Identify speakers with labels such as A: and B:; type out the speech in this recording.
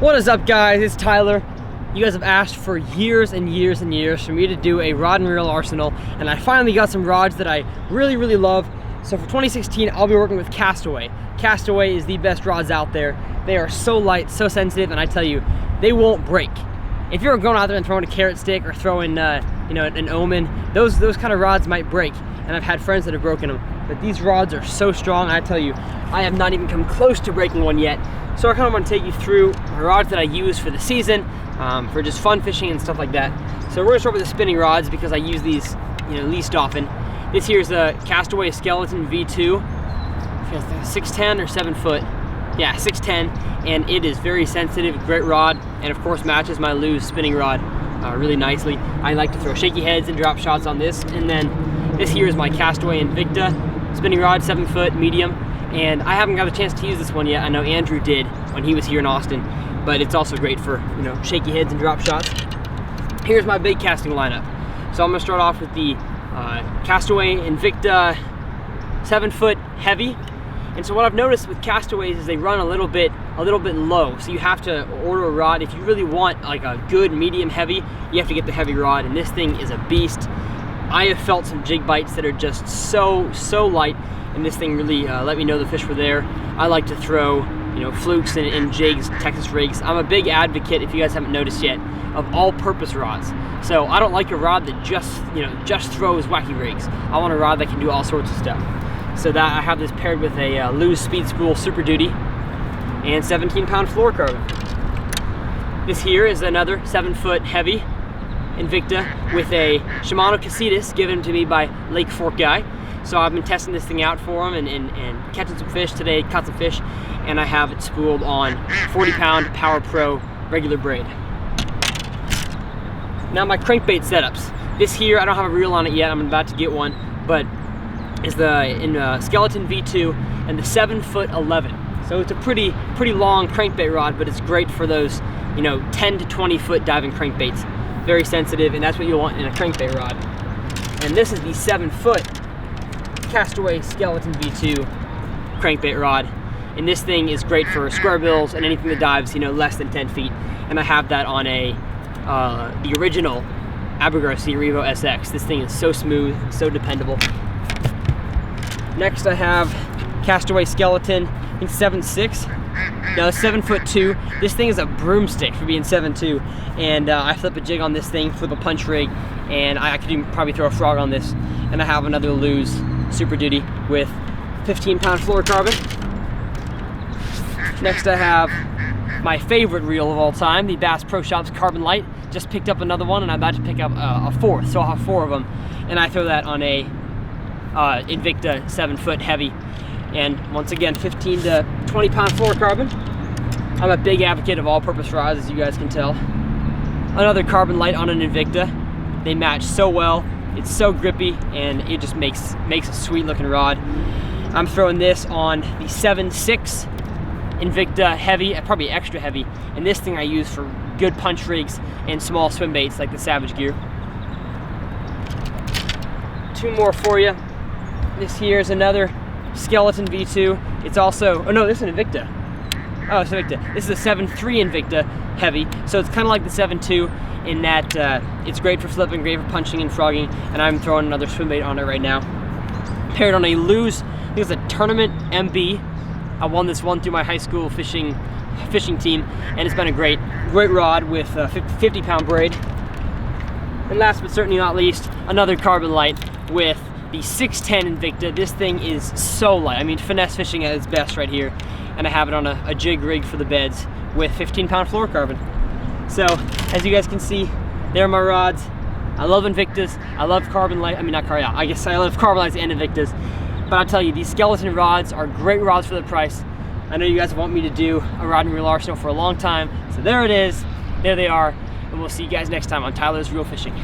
A: What is up, guys? It's Tyler. You guys have asked for years and years and years for me to do a rod and reel arsenal, and I finally got some rods that I really love. So for 2016, I'll be working with Castaway. Castaway is the best rods out there. They are so light, so sensitive, and I tell you, they won't break. If you're going out there and throwing a carrot stick or throwing you know, an omen, those kind of rods might break, and I've had friends that have broken them. But these rods are so strong, I tell you, I have not even come close to breaking one yet. So I kind of want to take you through my rods that I use for the season, for just fun fishing and stuff like that. So we're gonna start with the spinning rods because I use these, you know, least often. This here's a Castaways Skeleton V2, 6'10" or 7 foot. Yeah, 6'10", and it is very sensitive, great rod, and of course matches my Lew's spinning rod really nicely. I like to throw shaky heads and drop shots on this. And then this here is my Castaway Invicta spinning rod, 7 foot, medium. And I haven't got a chance to use this one yet. I know Andrew did when he was here in Austin, but it's also great for, you know, shaky heads and drop shots. Here's my big casting lineup. So I'm gonna start off with the Castaway Invicta 7 foot heavy. And so what I've noticed with Castaways is they run a little bit low. So you have to order a rod. If you really want like a good medium heavy, you have to get the heavy rod, and this thing is a beast. I have felt some jig bites that are just so light, and this thing really let me know the fish were there. I like to throw, you know, flukes and jigs, Texas rigs. I'm a big advocate, if you guys haven't noticed yet, of all-purpose rods. So I don't like a rod that just throws wacky rigs. I want a rod that can do all sorts of stuff. So that I have this paired with a Lew's Speed Spool Super Duty and 17-pound fluorocarbon. This here is another 7 foot heavy Invicta with a Shimano Casitas given to me by Lake Fork guy. So I've been testing this thing out for him and catching some fish today, caught some fish, and I have it spooled on 40-pound Power Pro regular braid. Now my crankbait setups. This here, I don't have a reel on it yet, I'm about to get one, but is the Skeleton V2 and the 7 foot 11. So it's a pretty long crankbait rod, but it's great for those, you know, 10 to 20 foot diving crankbaits. Very sensitive, and that's what you want in a crankbait rod. And this is the 7 foot Castaway Skeleton V2 crankbait rod, and this thing is great for square bills and anything that dives, you know, less than 10 feet. And I have that on a the original Abu Garcia Revo SX. This thing is so smooth, so dependable. Next I have Castaway Skeleton, I think 7'6". Now 7 foot 2. This thing is a broomstick for being 7'2", and I flip a jig on this thing, flip a punch rig, and I could even probably throw a frog on this. And I have another Lew's Super Duty with 15-pound fluorocarbon. Next I have my favorite reel of all time, the Bass Pro Shops Carbon Light. Just picked up another one, and I'm about to pick up a fourth, so I'll have 4 of them. And I throw that on a Invicta 7 foot heavy. And once again, 15 to 20-pound fluorocarbon. I'm a big advocate of all-purpose rods, as you guys can tell. Another carbon light on an Invicta. They match so well. It's so grippy, and it just makes a sweet-looking rod. I'm throwing this on the 7'6" Invicta heavy, probably extra heavy. And this thing I use for good punch rigs and small swim baits like the Savage Gear. 2 more for you. This here is another Skeleton V2. It's also, oh no, this is an Invicta. Oh, it's an Invicta. This is a 7'3" Invicta heavy. So it's kind of like the 7'2" in that it's great for flipping, great for punching and frogging, and I'm throwing another swim bait on it right now. Paired on a Lew's, I think it's a Tournament MB. I won this one through my high school fishing team, and it's been a great rod with a 50-pound braid. And last but certainly not least, another carbon light with the 6'10" Invicta. This thing is so light. I mean, finesse fishing at its best right here. And I have it on a jig rig for the beds with 15-pound fluorocarbon. So, as you guys can see, there are my rods. I love Invictas. I love carbon light. I mean, not carbon. I guess I love carbon lights and Invictas. But I'll tell you, these skeleton rods are great rods for the price. I know you guys want me to do a rod and reel arsenal for a long time. So there it is. There they are. And we'll see you guys next time on Tyler's Reel Fishing.